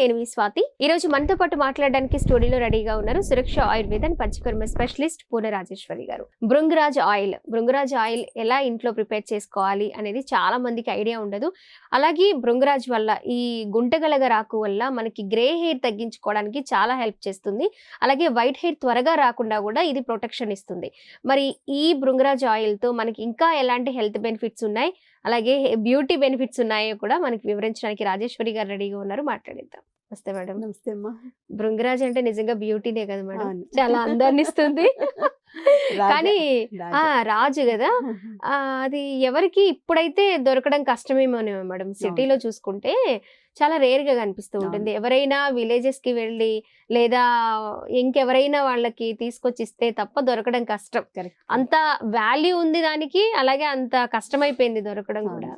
నేను మీ స్వాతి. ఈ రోజు మనతో పాటు మాట్లాడడానికి స్టూడియోలో రెడీగా ఉన్నారు సురక్ష ఆయుర్వేద అండ్ పంచకర్మ స్పెషలిస్ట్ పూర్ణ రాజేశ్వరి గారు. భృంగరాజ్ ఆయిల్ ఎలా ఇంట్లో ప్రిపేర్ చేసుకోవాలి అనేది చాలా మందికి ఐడియా ఉండదు. అలాగే భృంగరాజ్ వల్ల ఈ గుంటగలగరాకు వల్ల మనకి గ్రే హెయిర్ తగ్గించుకోవడానికి చాలా హెల్ప్ చేస్తుంది. అలాగే వైట్ హెయిర్ త్వరగా రాకుండా కూడా ఇది ప్రొటెక్షన్ ఇస్తుంది. మరి ఈ భృంగరాజ్ ఆయిల్ తో మనకి ఇంకా ఎలాంటి హెల్త్ బెనిఫిట్స్ ఉన్నాయి, అలాగే బ్యూటీ బెనిఫిట్స్ ఉన్నాయో కూడా మనకి వివరించడానికి రాజేశ్వరి గారు రెడీగా ఉన్నారు. మాట్లాడిద్దాం. నమస్తే మేడం. నమస్తే అమ్మా. భృంగరాజ్ అంటే నిజంగా బ్యూటీనే కదా మేడం, చాలా అందాన్ని ఇస్తుంది. కానీ రాజు కదా, అది ఎవరికి ఇప్పుడైతే దొరకడం కష్టమేమోనే మేడం. సిటీలో చూసుకుంటే చాలా రేర్ గా కనిపిస్తూ ఉంటుంది. ఎవరైనా విలేజెస్ కి వెళ్ళి లేదా ఇంకెవరైనా వాళ్ళకి తీసుకొచ్చి ఇస్తే తప్ప దొరకడం కష్టం. అంత వాల్యూ ఉంది దానికి, అలాగే అంత కష్టమైపోయింది దొరకడం కూడా.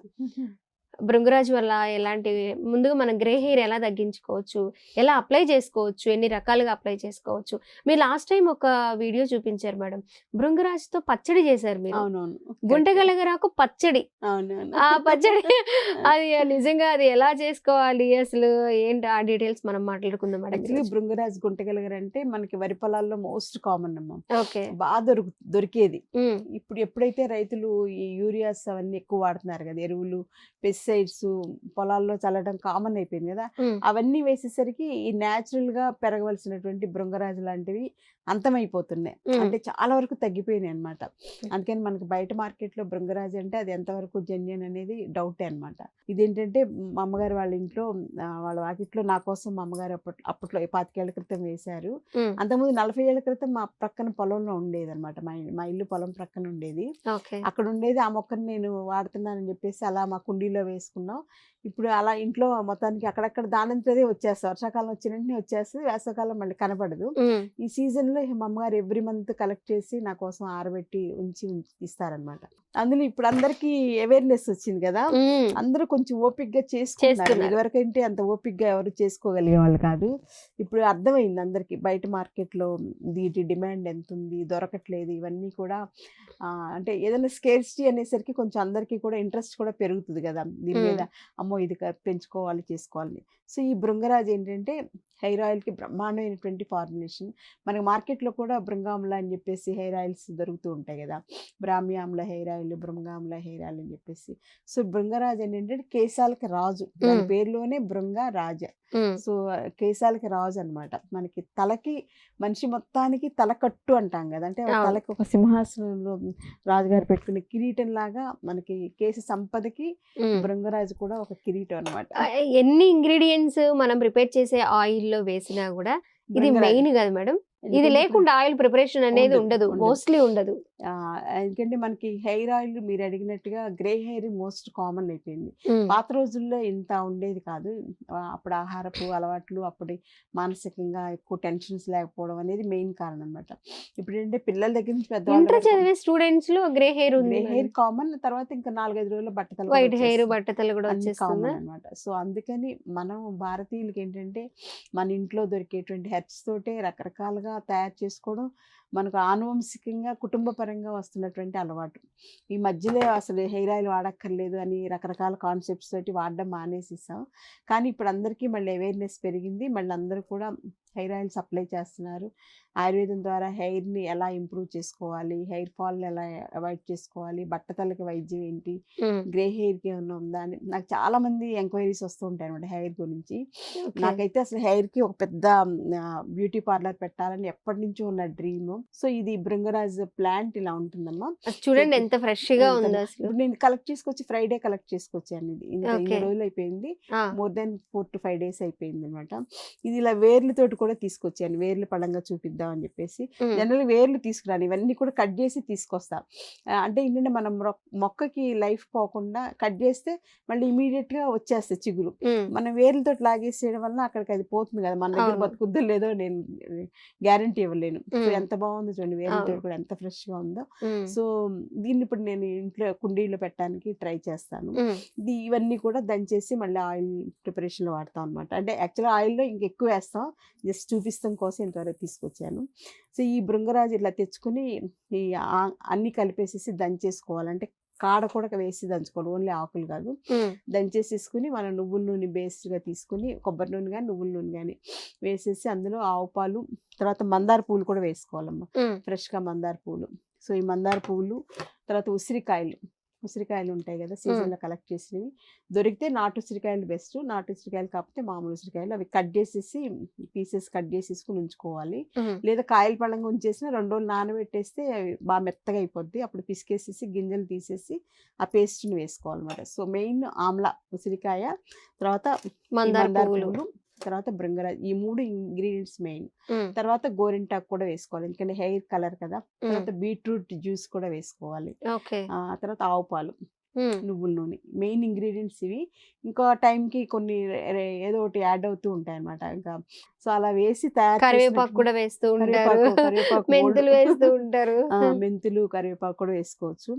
భృంగరాజ్ వల్ల ఎలాంటివి, ముందుగా మనం గ్రే హెయిర్ ఎలా తగ్గించుకోవచ్చు, ఎలా అప్లై చేసుకోవచ్చు, ఎన్ని రకాలుగా అప్లై చేసుకోవచ్చు. మీరు లాస్ట్ టైం ఒక వీడియో చూపించారు మేడం, భృంగరాజ్ తో పచ్చడి చేశారు మీరు. గుంటగలగరాకు పచ్చడి. ఆ పచ్చడి అది నిజంగా అది ఎలా చేసుకోవాలి అసలు ఏంటి, ఆ డీటెయిల్స్ మనం మాట్లాడుకుందాం మేడం. భృంగరాజ్ గుంటగలగర అంటే మనకి వరి పొలాల్లో మోస్ట్ కామన్ అమ్మా. బాగా దొరికేది. ఇప్పుడు ఎప్పుడైతే రైతులు ఈ యూరియాస్ అవన్నీ ఎక్కువ వాడుతున్నారు కదా, ఎరువులు పెస్టిసైడ్స్ పొలాల్లో చల్లడం కామన్ అయిపోయింది కదా, అవన్నీ వేసేసరికి ఈ న్యాచురల్ గా పెరగవలసినటువంటి భృంగరాజు లాంటివి అంతమైపోతున్నాయి. అంటే చాలా వరకు తగ్గిపోయినాయి అనమాట. అందుకని మనకి బయట మార్కెట్ లో భృంగరాజు అంటే అది ఎంతవరకు జెన్యున్ అనేది డౌటే అనమాట. ఇదేంటంటే మా అమ్మగారు వాళ్ళ ఇంట్లో వాళ్ళ వాకిట్లో నా కోసం మా అమ్మగారు అప్పట్లో 25 ఏళ్ల క్రితం వేశారు. అంతకుముందు 40 ఏళ్ల క్రితం మా ప్రక్కన పొలంలో ఉండేది అనమాట. మా ఇల్లు పొలం ప్రక్కన ఉండేది. అక్కడ ఉండేది. ఆ మొక్కను నేను వాడుతున్నానని చెప్పేసి అలా మా కుండీలో వేసుకున్నాం. ఇప్పుడు అలా ఇంట్లో మొత్తానికి అక్కడక్కడ దానంతదే వచ్చేస్తుంది. వర్షాకాలం వచ్చిన వెంటనే వచ్చేస్తుంది, వేసవకాలం మళ్ళీ కనపడదు. ఈ సీజన్ లో మా అమ్మగారు ఎవ్రీ మంత్ కలెక్ట్ చేసి నా కోసం ఆరబెట్టి ఉంచి ఇస్తారనమాట. అందులో ఇప్పుడు అందరికి అవేర్నెస్ వచ్చింది కదా, అందరూ కొంచెం ఓపిక్ గా చేసుకుంటున్నారు. ఇదివరకు అంటే అంత ఓపిక్ గా ఎవరు చేసుకోగలిగే వాళ్ళు కాదు. ఇప్పుడు అర్థమైంది అందరికి బయట మార్కెట్ లో వీటి డిమాండ్ ఎంత ఉంది, దొరకట్లేదు. ఇవన్నీ కూడా అంటే ఏదైనా స్కేర్సిటీ అనేసరికి కొంచెం అందరికి కూడా ఇంట్రెస్ట్ కూడా పెరుగుతుంది కదా దీని మీద. అమ్మో ఇది పెంచుకోవాలి, చేసుకోవాలి. సో ఈ భృంగరాజ్ ఏంటంటే హెయిర్ ఆయిల్కి బ్రహ్మాండమైనటువంటి ఫార్ములేషన్. మనకి మార్కెట్లో కూడా భృంగాముల అని చెప్పేసి హెయిర్ ఆయిల్స్ దొరుకుతూ ఉంటాయి కదా, బ్రాహ్మి ఆమ్ల హెయిర్ ఆయిల్, భృంగాముల హెయిర్ ఆయిల్ అని చెప్పేసి. సో భృంగరాజ్ ఏంటంటే కేశాలకి రాజు, దాని పేరులోనే భృంగరాజ. సో కేశాలకి రాజు అనమాట. మనకి తలకి, మనిషి మొత్తానికి తలకట్టు అంటాం కదా, అంటే తలకి ఒక సింహాసనంలో రాజుగారు పెట్టుకునే కిరీటం లాగా మనకి కేశ సంపదకి భృంగరాజు కూడా ఒక కిరీటం అనమాట. ఎన్ని ఇంగ్రీడియంట్స్ మనం ప్రిపేర్ చేసే ఆయిల్ లో వేసినా కూడా ఇది మెయిన్ కదా మేడం. ఇది లేకుండా ఆయిల్ ప్రిపరేషన్ అనేది ఉండదు, మోస్ట్లీ ఉండదు. ఎందుకంటే మనకి హెయిర్ ఆయిల్ మీరు అడిగినట్టుగా గ్రే హెయిర్ మోస్ట్ కామన్ అయిపోయింది. పాత రోజుల్లో ఇంత ఉండేది కాదు. అప్పుడు ఆహారపు అలవాట్లు, అప్పుడు మానసికంగా ఎక్కువ టెన్షన్స్ లేకపోవడం అనేది మెయిన్ కారణం అనమాట. ఇప్పుడు ఏంటంటే పిల్లల దగ్గర నుంచి పెద్ద స్టూడెంట్స్ లో గ్రే హెయిర్ ఉంది. Grey hair common. తర్వాత ఇంకా 4-5 రోజుల్లో బట్టతలు, వైట్ హెయిర్ బట్టతలు కూడా కామన్ అనమాట. సో అందుకని మనం భారతీయులకి ఏంటంటే మన ఇంట్లో దొరికేటువంటి హెర్బ్స్ తోటే రకరకాలుగా తయారు చేసుకోవడం మనకు ఆనువంశికంగా కుటుంబ పరంగా వస్తున్నటువంటి అలవాటు. ఈ మధ్యలో అసలు హెయిర్ ఆయిల్ వాడక్కర్లేదు అని రకరకాల కాన్సెప్ట్స్ తోటి వాడడం మానేసిస్తాం. కానీ ఇప్పుడు అందరికీ మళ్ళీ అవేర్నెస్ పెరిగింది. మళ్ళీ అందరూ కూడా హెయిర్ ఆయిల్ సప్లై చేస్తున్నారు. ఆయుర్వేదం ద్వారా హెయిర్ని ఎలా ఇంప్రూవ్ చేసుకోవాలి, హెయిర్ ఫాల్ ఎలా అవాయిడ్ చేసుకోవాలి, బట్టతలకి వైద్యం ఏంటి, గ్రే హెయిర్కి ఏమన్నా ఉందా అని నాకు చాలా మంది ఎంక్వైరీస్ వస్తూ ఉంటాయి అనమాట హెయిర్ గురించి. నాకైతే అసలు హెయిర్కి ఒక పెద్ద బ్యూటీ పార్లర్ పెట్టాలని ఎప్పటి నుంచో ఉన్న డ్రీమ్. సో ఇది భృంగరాజ్ ప్లాంట్ ఇలా ఉంటుందమ్మా. చూడండి ఎంత ఫ్రెష్ గా ఉందో. ఇప్పుడు నేను కలెక్ట్ చేసుకొచ్చి ఫ్రైడే కలెక్ట్ చేసుకొచ్చాను. ఇది ఇన్ని రోజులు అయిపోయింది, మోర్ దెన్ 4 to 5 days అయిపోయింది అనమాట. ఇది ఇలా వేర్లతోటి కూడా తీసుకొచ్చాను, వేర్లు పడంగా చూపిద్దాం అని చెప్పేసి. జనరల్ వేర్లు తీసుకురాను, ఇవన్నీ కూడా కట్ చేసి తీసుకొస్తా. అంటే ఏంటంటే మనం మొక్కకి లైఫ్ పోకుండా కట్ చేస్తే మళ్ళీ ఇమీడియట్ గా వచ్చేస్తాయి చిగురు. మనం వేర్లతో లాగేసేయడం వల్ల అక్కడికి అది పోతుంది కదా, మన దగ్గర బతుకుద్దో లేదో నేను గ్యారంటీ ఇవ్వలేను. సో ఎంత బాగుందో చూడండి, వేర్లతో కూడా ఎంత ఫ్రెష్ గా ఉందో. సో దీన్ని ఇప్పుడు నేను ఇంట్లో కుండీలో పెట్టడానికి ట్రై చేస్తాను. ఇవన్నీ కూడా దంచేసి మళ్ళీ ఆయిల్ ప్రిపరేషన్ లో వాడతాం అనమాట. అంటే యాక్చువల్గా ఆయిల్లో ఇంకెక్కువ వేస్తాం, జస్ట్ చూపిస్తాం కోసం ఇంతవరకు తీసుకొచ్చాను. సో ఈ భృంగరాజు ఇట్లా తెచ్చుకుని అన్ని కలిపేసేసి దంచేసుకోవాలంటే కాడ కూడా వేసి దంచుకోవాలి, ఓన్లీ ఆకులు కాదు. దంచేసేసుకుని మనం నువ్వుల నూనె బేస్డ్గా తీసుకుని, కొబ్బరి నూనె కానీ నువ్వుల నూనె కానీ వేసేసి అందులో ఆవు పాలు, తర్వాత మందార పువ్వులు కూడా వేసుకోవాలమ్మా, ఫ్రెష్గా మందార పువ్వులు. సో ఈ మందార పువ్వులు, తర్వాత ఉసిరికాయలు ఉంటాయి కదా సీజన్లో కలెక్ట్ చేసినవి, దొరికితే నాటు ఉసిరికాయలు బెస్ట్. నాటు ఉసిరికాయలు కాకపోతే మామూలు ఉసిరికాయలు, అవి కట్ చేసేసి పీసెస్ కట్ చేసేసుకుని ఉంచుకోవాలి. లేదా కాయలు పళ్ళంగా ఉంచేసిన 2 రోజులు నానబెట్టేస్తే అవి బాగా మెత్తగా అయిపోద్ది. అప్పుడు పిసికేసేసి గింజలు తీసేసి ఆ పేస్ట్ని వేసుకోవాలన్నమాట. సో మెయిన్ ఆమ్లా, ఉసిరికాయ, తర్వాత మందార పువ్వులు, తర్వాత బృంగరాజ్, ఈ 3 ఇంగ్రీడియంట్స్ మెయిన్. తర్వాత గోరింటాకు కూడా వేసుకోవాలి, ఎందుకంటే హెయిర్ కలర్ కదా. తర్వాత బీట్రూట్ జ్యూస్ కూడా వేసుకోవాలి. తర్వాత ఆవు పాలు, నువ్వుల నూనె, మెయిన్ ఇంగ్రీడియంట్స్ ఇవి. ఇంకో టైంకి కొన్ని ఏదో ఒకటి యాడ్ అవుతూ ఉంటాయి అనమాట. ఇంకా సో అలా వేసి కరివేపాకు కూడా వేస్తూ ఉంటారు, మెంతులు వేస్తూ ఉంటారు, మెంతులు కరివేపాకు కూడా వేసుకోవచ్చు.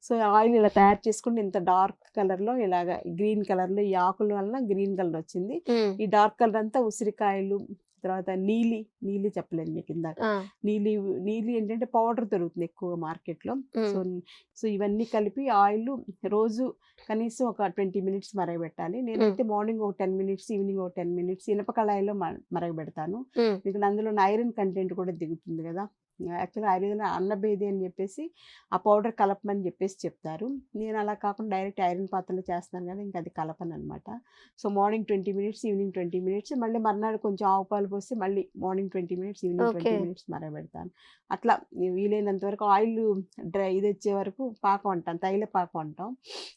సో ఆయిల్ ఇలా తయారు చేసుకుంటే ఇంత డార్క్ కలర్ లో, ఇలాగా గ్రీన్ కలర్ లో, ఈ ఆకుల వల్ల గ్రీన్ కలర్ వచ్చింది. ఈ డార్క్ కలర్ అంతా ఉసిరికాయలు, తర్వాత నీలి చెప్పలేదు మీకు ఇందాక, నీలి ఏంటంటే పౌడర్ దొరుకుతుంది ఎక్కువ మార్కెట్లో. సో ఇవన్నీ కలిపి ఆయిల్ రోజు కనీసం ఒక 20 minutes మరగబెట్టాలి. నేనైతే మార్నింగ్ ఒక 10 minutes, ఈవినింగ్ ఒక 10 minutes ఇనప కళాయిలో మరగబెడతాను. ఎందుకంటే అందులో ఐరన్ కంటెంట్ కూడా దిగుతుంది కదా. యాక్చువల్గా ఆయుర్వేదంలో అన్నభేది అని చెప్పేసి ఆ పౌడర్ కలపమని చెప్పేసి చెప్తారు. నేను అలా కాకుండా డైరెక్ట్ ఐరన్ పాత్రలో చేస్తాను కదా, ఇంకా అది కలపను అనమాట. So morning 20 minutes, evening 20 minutes, మళ్ళీ మర్నాడు కొంచెం ఆవు పాలు పోసి మళ్ళీ మార్నింగ్ 20 minutes, ఈవినింగ్ 20 minutes మరగబెడతాను. అట్లా వీలైనంత వరకు ఆయిల్ ఇది వచ్చే వరకు పాకం అంటాం, తైల పాకం అంటాం,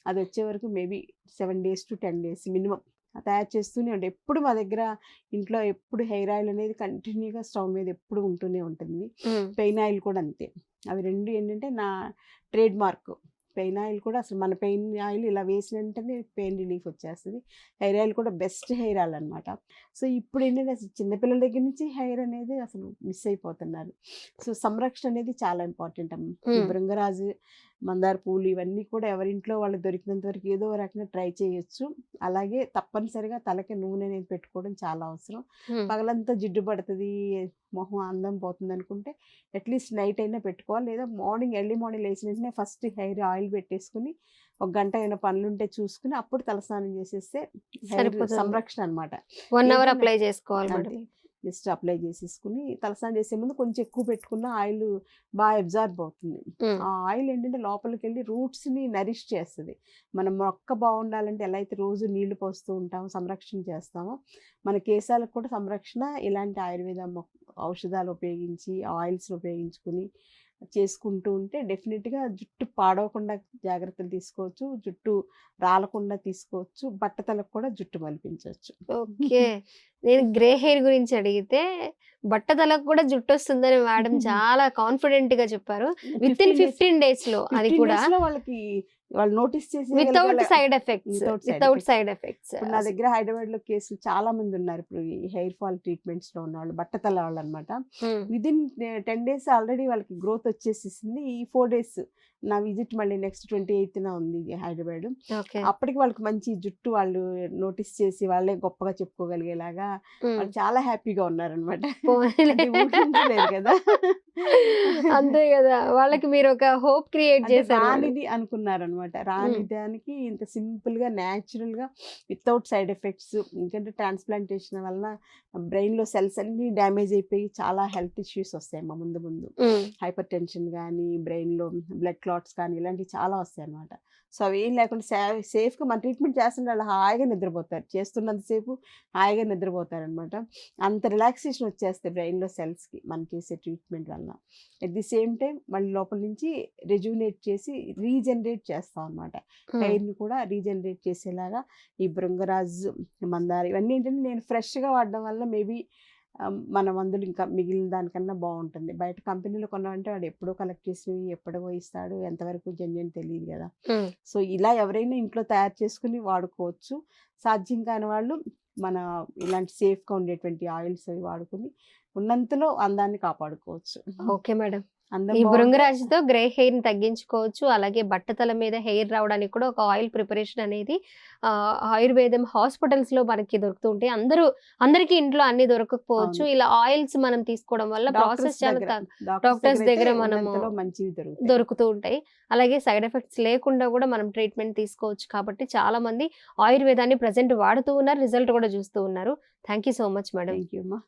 అది వచ్చే వరకు maybe 7 days to 10 days minimum తయారు చేస్తూనే ఉంటాయి. ఎప్పుడు మా దగ్గర ఇంట్లో ఎప్పుడు హెయిర్ ఆయిల్ అనేది కంటిన్యూగా స్టవ్ మీద ఎప్పుడు ఉంటూనే ఉంటుంది. పెయిన్ ఆయిల్ కూడా అంతే. అవి 2 ఏంటంటే నా ట్రేడ్ మార్క్. పెయిన్ ఆయిల్ కూడా అసలు మన పెయిన్ ఆయిల్ ఇలా వేసిన వెంటనే పెయిన్ రిలీఫ్ వచ్చేస్తుంది. హెయిర్ ఆయిల్ కూడా బెస్ట్ హెయిర్ ఆయిల్ అనమాట. సో ఇప్పుడు ఏంటంటే అసలు చిన్నపిల్లల దగ్గర నుంచి హెయిర్ అనేది అసలు మిస్ అయిపోతున్నారు. సో సంరక్షణ అనేది చాలా ఇంపార్టెంట్ అమ్మ. బృంగరాజు, మందార పూలు ఇవన్నీ కూడా ఎవరింట్లో వాళ్ళు దొరికినంత వరకు ఏదో రకంగా ట్రై చేయొచ్చు. అలాగే తప్పనిసరిగా తలకి నూనె అనేది పెట్టుకోవడం చాలా అవసరం. పగలంతా జిడ్డు పడుతుంది, మొహం అందం పోతుంది అనుకుంటే అట్లీస్ట్ నైట్ అయినా పెట్టుకోవాలి. లేదా ఎర్లీ మార్నింగ్ లేచిన వెంటనే ఫస్ట్ హెయిర్ ఆయిల్ పెట్టేసుకుని 1 గంట అయినా పనులుంటే చూసుకుని అప్పుడు తలస్నానం చేసేస్తే హెయిర్ సంరక్షణ అనమాట. 1 hour అప్లై చేసుకోవాలి. జస్ట్ అప్లై చేసేసుకుని తలస్నానం చేసే ముందు కొంచెం ఎక్కువ పెట్టుకున్న ఆయిల్ బాగా అబ్జార్బ్ అవుతుంది. ఆ ఆయిల్ ఏంటంటే లోపలికి వెళ్ళి రూట్స్ని నరిష్ చేస్తుంది. మనం మొక్క బాగుండాలంటే ఎలా అయితే రోజు నీళ్లు పోస్తూ ఉంటామో, సంరక్షణ చేస్తామో, మన కేశాలకు కూడా సంరక్షణ ఇలాంటి ఆయుర్వేద ఔషధాలు ఉపయోగించి, ఆయిల్స్ని ఉపయోగించుకుని చేసుకుంటూ ఉంటే డెఫినెట్గా జుట్టు పాడవకుండా జాగ్రత్తలు తీసుకోవచ్చు, జుట్టు రాలకుండా తీసుకోవచ్చు, బట్టతలకు కూడా జుట్టు మలిపించవచ్చు. ఓకే, నేను గ్రే హెయిర్ గురించి అడిగితే బట్టతలకు కూడా జుట్టు వస్తుందని మేడం చాలా కాన్ఫిడెంట్ గా చెప్పారు. విత్ ఇన్ 15 days లో, అది కూడా వాళ్ళకి వాళ్ళు నోటీస్ చేసి వితౌట్ సైడ్ ఎఫెక్ట్స్. నా దగ్గర హైదరాబాద్ లో కేసులు చాలా మంది ఉన్నారు ఇప్పుడు ఈ హెయిర్ ఫాల్ ట్రీట్మెంట్స్ లో ఉన్న వాళ్ళు, బట్టతల వాళ్ళు అనమాట. విదిన్ 10 days ఆల్రెడీ వాళ్ళకి గ్రోత్ వచ్చేసేసింది. ఈ 4 days నా విజిట్ మళ్ళీ నెక్స్ట్ 28th ఉంది హైదరాబాద్. అప్పటికి వాళ్ళకి మంచి జుట్టు వాళ్ళు నోటీస్ చేసి వాళ్ళే గొప్పగా చెప్పుకోగలిగేలాగా వాళ్ళు చాలా హ్యాపీగా ఉన్నారనమాట. కదా, అంతే కదా, వాళ్ళకి మీరు ఒక హోప్ క్రియేట్ చేశారు. రానిది అనుకున్నారనమాట. రాని దానికి ఇంత సింపుల్ గా న్యాచురల్ గా వితౌట్ సైడ్ ఎఫెక్ట్స్. ఎందుకంటే ట్రాన్స్ప్లాంటేషన్ వల్ల బ్రెయిన్ లో సెల్స్ అన్ని డ్యామేజ్ అయిపోయి చాలా హెల్త్ ఇష్యూస్ వస్తాయి మా ముందు. హైపర్ టెన్షన్ కానీ, బ్రెయిన్ లో బ్లడ్ క్లాట్స్ కానీ, ఇలాంటివి చాలా వస్తాయి అనమాట. సో అవి ఏం లేకుండా సేఫ్గా మన ట్రీట్మెంట్ చేస్తుంటే వాళ్ళు హాయిగా నిద్రపోతారు, చేస్తున్నంతసేపు హాయిగా నిద్రపోతారు అనమాట. అంత రిలాక్సేషన్ వచ్చేస్తాయి బ్రెయిన్లో సెల్స్కి మనం చేసే ట్రీట్మెంట్ వల్ల. అట్ ది సేమ్ టైం మళ్ళీ లోపల నుంచి రెజ్యూనేట్ చేసి రీజనరేట్ చేస్తాం అనమాట. హెయిర్ని కూడా రీజనరేట్ చేసేలాగా ఈ బృంగరాజు, మందార ఇవన్నీ ఏంటంటే నేను ఫ్రెష్గా వాడడం వల్ల మేబీ మన మందులు ఇంకా మిగిలిన దానికన్నా బాగుంటుంది. బయట కంపెనీలో కొన్నామంటే వాడు ఎప్పుడో కలెక్ట్ చేసినవి ఎప్పుడో ఇస్తాడు, ఎంతవరకు జెన్యున్ తెలియదు కదా. సో ఇలా ఎవరైనా ఇంట్లో తయారు చేసుకుని వాడుకోవచ్చు. సాధ్యం కాని వాళ్ళు మన ఇలాంటి సేఫ్గా ఉండేటువంటి ఆయిల్స్ అవి వాడుకుని ఉన్నంతలో అందాన్ని కాపాడుకోవచ్చు. ఓకే మేడం, అందం ఈ బాగుంటే భృంగరాజుతో గ్రే హెయిర్ ని తగ్గించుకోవచ్చు. అలాగే బట్టతల మీద హెయిర్ రావడానికి కూడా ఒక ఆయిల్ ప్రిపరేషన్ అనేది ఆయుర్వేదం హాస్పిటల్స్ లో మనకి దొరుకుతూ ఉంటాయి. అందరికీ ఇంట్లో అన్ని దొరకకపోవచ్చు. అవును. ఇలా ఆయిల్స్ మనం తీసుకోవడం వల్ల డాక్టర్స్ ప్రాసెస్ చాలా దగ్గర డాక్టర్స్ దగ్గర అయితే మనము ఉన్నంతలో మంచివి దొరుకుతాయి. దొరుకుతూ ఉంటాయి. అలాగే సైడ్ ఎఫెక్ట్స్ లేకుండా కూడా మనం ట్రీట్మెంట్ తీసుకోవచ్చు. కాబట్టి చాలా మంది ఆయుర్వేదాన్ని ప్రెజెంట్ వాడుతూ ఉన్నారు. రిజల్ట్ కూడా చూస్తూ ఉన్నారు. Thank you so much madam. Thank you అమ్మా.